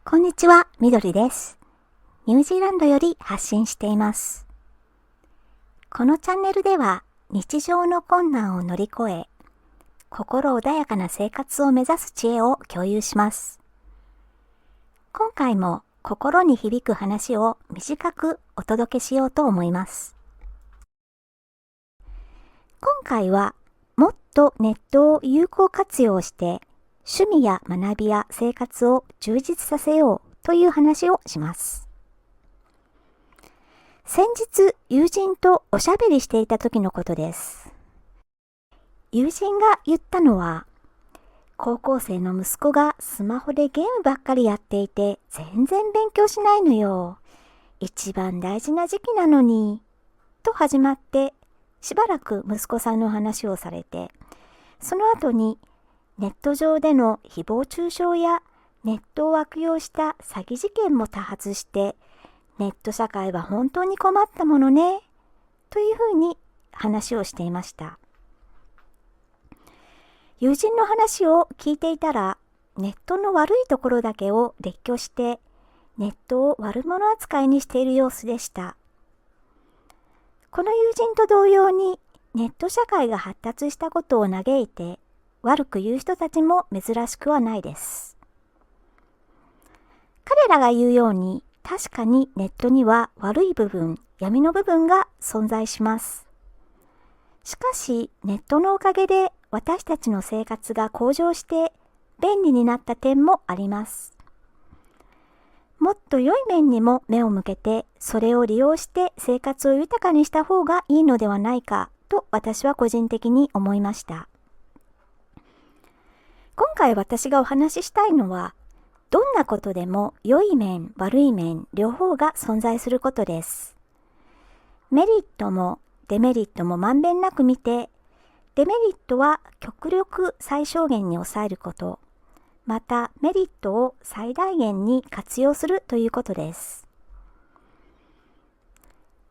こんにちは、みどりです。ニュージーランドより発信しています。このチャンネルでは日常の困難を乗り越え、心穏やかな生活を目指す知恵を共有します。今回も心に響く話を短くお届けしようと思います。今回はもっとネットを有効活用して趣味や学びや生活を充実させようという話をします。先日、友人とおしゃべりしていた時のことです。友人が言ったのは、高校生の息子がスマホでゲームばっかりやっていて全然勉強しないのよ。一番大事な時期なのに。と始まって、しばらく息子さんの話をされて、その後に、ネット上での誹謗中傷やネットを悪用した詐欺事件も多発して、ネット社会は本当に困ったものね、というふうに話をしていました。友人の話を聞いていたら、ネットの悪いところだけを列挙して、ネットを悪者扱いにしている様子でした。この友人と同様に、ネット社会が発達したことを嘆いて、悪く言う人たちも珍しくはないです。彼らが言うように、確かにネットには悪い部分、闇の部分が存在します。しかし、ネットのおかげで私たちの生活が向上して便利になった点もあります。もっと良い面にも目を向けて、それを利用して生活を豊かにした方がいいのではないかと私は個人的に思いました。今回私がお話ししたいのは、どんなことでも良い面、悪い面、両方が存在することです。メリットもデメリットもまんべんなく見て、デメリットは極力最小限に抑えること、またメリットを最大限に活用するということです。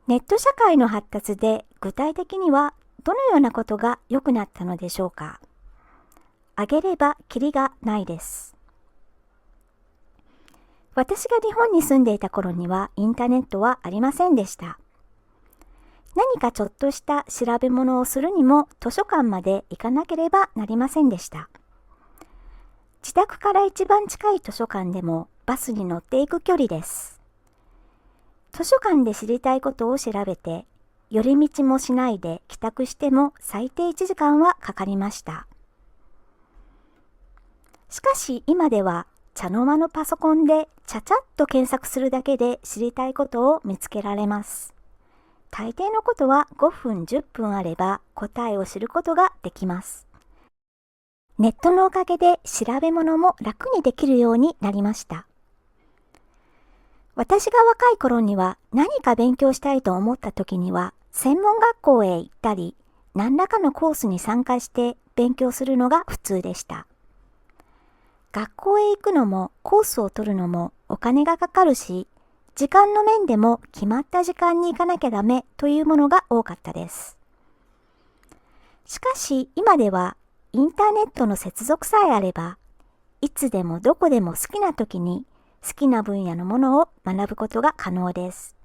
ネット社会の発達で具体的にはどのようなことが良くなったのでしょうか。挙げればキリがないです。私が日本に住んでいた頃にはインターネットはありませんでした。何かちょっとした調べ物をするにも図書館まで行かなければなりませんでした。自宅から一番近い図書館でもバスに乗っていく距離です。図書館で知りたいことを調べて、寄り道もしないで帰宅しても最低1時間はかかりました。しかし今では茶の間のパソコンでちゃちゃっと検索するだけで知りたいことを見つけられます。大抵のことは5分10分あれば答えを知ることができます。ネットのおかげで調べ物も楽にできるようになりました。私が若い頃には何か勉強したいと思った時には専門学校へ行ったり何らかのコースに参加して勉強するのが普通でした。学校へ行くのもコースを取るのもお金がかかるし、時間の面でも決まった時間に行かなきゃダメというものが多かったです。しかし今ではインターネットの接続さえあれば、いつでもどこでも好きな時に好きな分野のものを学ぶことが可能です。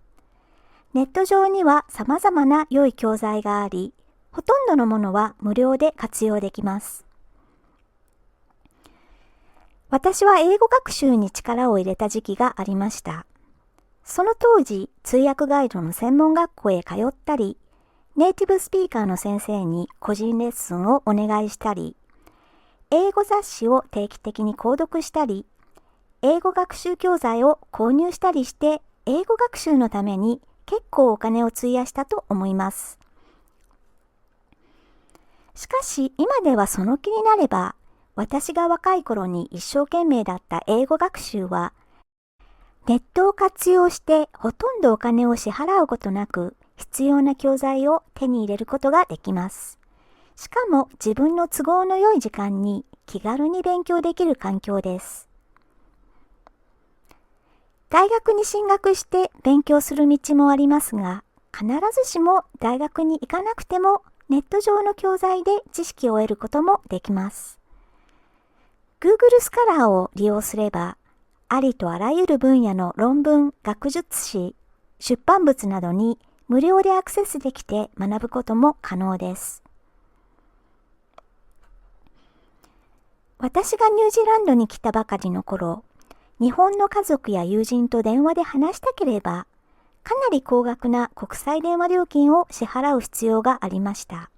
ネット上には様々な良い教材があり、ほとんどのものは無料で活用できます。私は英語学習に力を入れた時期がありました。その当時、通訳ガイドの専門学校へ通ったり、ネイティブスピーカーの先生に個人レッスンをお願いしたり、英語雑誌を定期的に購読したり、英語学習教材を購入したりして、英語学習のために結構お金を費やしたと思います。しかし今ではその気になれば、私が若い頃に一生懸命だった英語学習は、ネットを活用してほとんどお金を支払うことなく必要な教材を手に入れることができます。しかも自分の都合の良い時間に気軽に勉強できる環境です。大学に進学して勉強する道もありますが、必ずしも大学に行かなくてもネット上の教材で知識を得ることもできます。Google スカラーを利用すれば、ありとあらゆる分野の論文、学術誌、出版物などに無料でアクセスできて学ぶことも可能です。私がニュージーランドに来たばかりの頃、日本の家族や友人と電話で話したければ、かなり高額な国際電話料金を支払う必要がありました。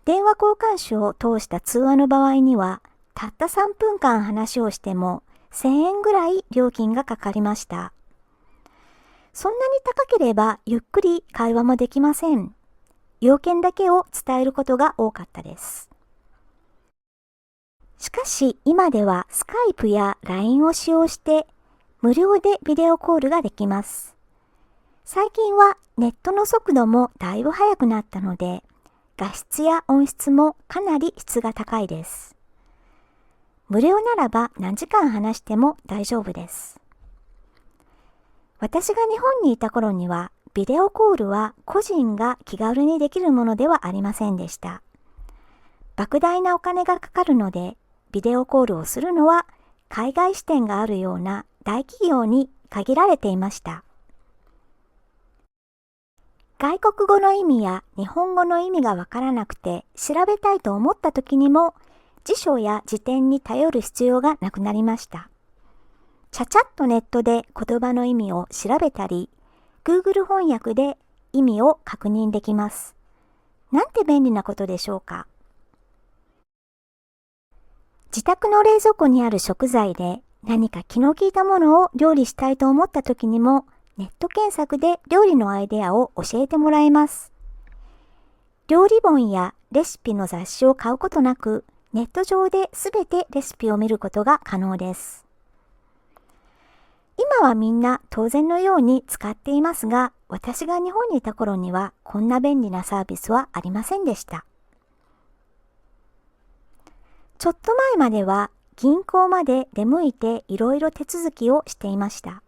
電話交換手を通した通話の場合には、たった3分間話をしても1000円ぐらい料金がかかりました。そんなに高ければゆっくり会話もできません。要件だけを伝えることが多かったです。しかし今ではスカイプや LINE を使用して無料でビデオコールができます。最近はネットの速度もだいぶ速くなったので、画質や音質もかなり質が高いです。無料ならば何時間話しても大丈夫です。私が日本にいた頃には、ビデオコールは個人が気軽にできるものではありませんでした。莫大なお金がかかるので、ビデオコールをするのは海外支店があるような大企業に限られていました。外国語の意味や日本語の意味がわからなくて調べたいと思った時にも辞書や辞典に頼る必要がなくなりました。ちゃちゃっとネットで言葉の意味を調べたり、Google 翻訳で意味を確認できます。なんて便利なことでしょうか。自宅の冷蔵庫にある食材で何か気の利いたものを料理したいと思った時にも、ネット検索で料理のアイデアを教えてもらえます。料理本やレシピの雑誌を買うことなく、ネット上ですべてレシピを見ることが可能です。今はみんな当然のように使っていますが、私が日本にいた頃にはこんな便利なサービスはありませんでした。ちょっと前までは銀行まで出向いていろいろ手続きをしていました。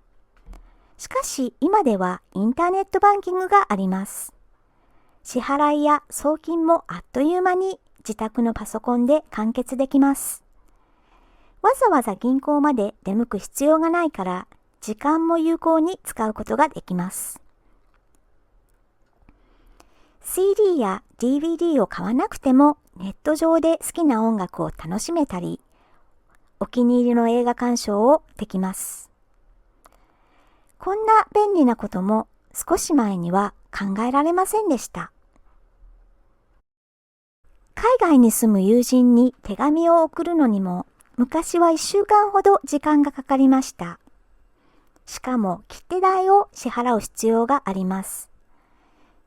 しかし今ではインターネットバンキングがあります。支払いや送金もあっという間に自宅のパソコンで完結できます。わざわざ銀行まで出向く必要がないから、時間も有効に使うことができます。CD や DVD を買わなくてもネット上で好きな音楽を楽しめたり、お気に入りの映画鑑賞をできます。こんな便利なことも少し前には考えられませんでした。海外に住む友人に手紙を送るのにも昔は1週間ほど時間がかかりました。しかも切手代を支払う必要があります。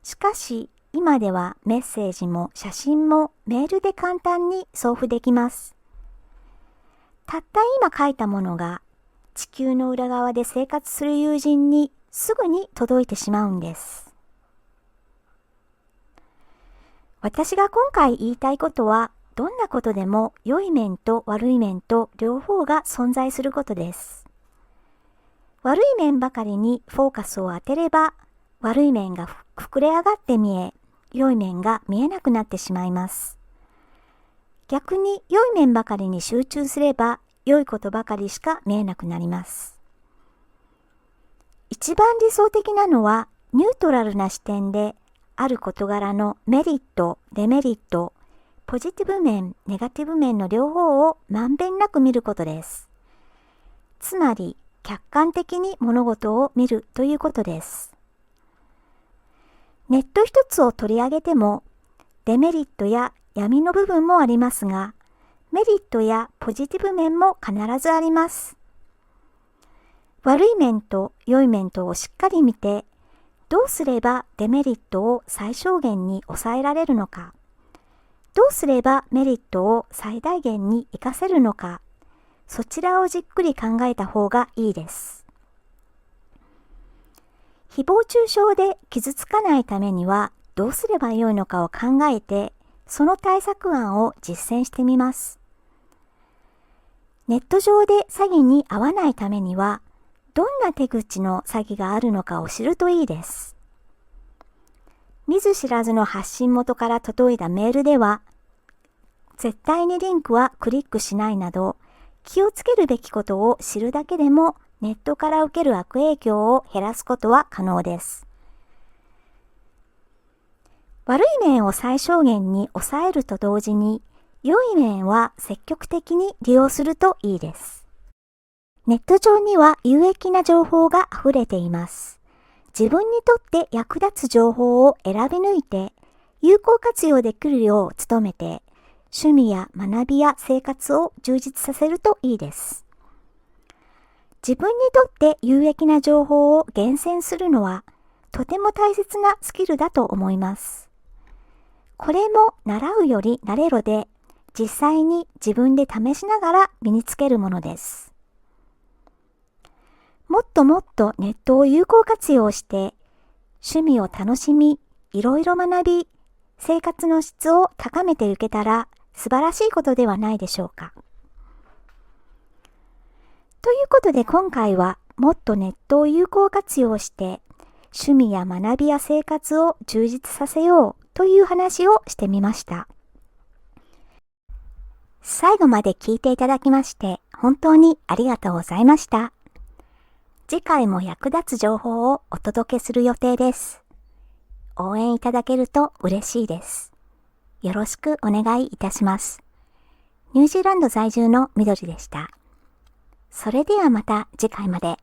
しかし今ではメッセージも写真もメールで簡単に送付できます。たった今書いたものが地球の裏側で生活する友人にすぐに届いてしまうんです。私が今回言いたいことは、どんなことでも良い面と悪い面と両方が存在することです。悪い面ばかりにフォーカスを当てれば、悪い面が膨れ上がって見え、良い面が見えなくなってしまいます。逆に良い面ばかりに集中すれば、良いことばかりしか見えなくなります。一番理想的なのはニュートラルな視点である事柄のメリット、デメリット、ポジティブ面、ネガティブ面の両方をまんべんなく見ることです。つまり客観的に物事を見るということです。ネット一つを取り上げてもデメリットや闇の部分もありますが、メリットやポジティブ面も必ずあります。悪い面と良い面とをしっかり見て、どうすればデメリットを最小限に抑えられるのか、どうすればメリットを最大限に活かせるのか、そちらをじっくり考えた方がいいです。誹謗中傷で傷つかないためにはどうすればよいのかを考えて、その対策案を実践してみます。ネット上で詐欺に遭わないためには、どんな手口の詐欺があるのかを知るといいです。見ず知らずの発信元から届いたメールでは、絶対にリンクはクリックしないなど、気をつけるべきことを知るだけでもネットから受ける悪影響を減らすことは可能です。悪い面を最小限に抑えると同時に、良い面は積極的に利用するといいです。ネット上には有益な情報が溢れています。自分にとって役立つ情報を選び抜いて、有効活用できるよう努めて、趣味や学びや生活を充実させるといいです。自分にとって有益な情報を厳選するのは、とても大切なスキルだと思います。これも習うより慣れろで、実際に自分で試しながら身につけるものです。もっともっとネットを有効活用して、趣味を楽しみ、いろいろ学び、生活の質を高めていけたら素晴らしいことではないでしょうか。ということで今回はもっとネットを有効活用して趣味や学びや生活を充実させようという話をしてみました。最後まで聞いていただきまして本当にありがとうございました。次回も役立つ情報をお届けする予定です。応援いただけると嬉しいです。よろしくお願いいたします。ニュージーランド在住のみどりでした。それではまた次回まで。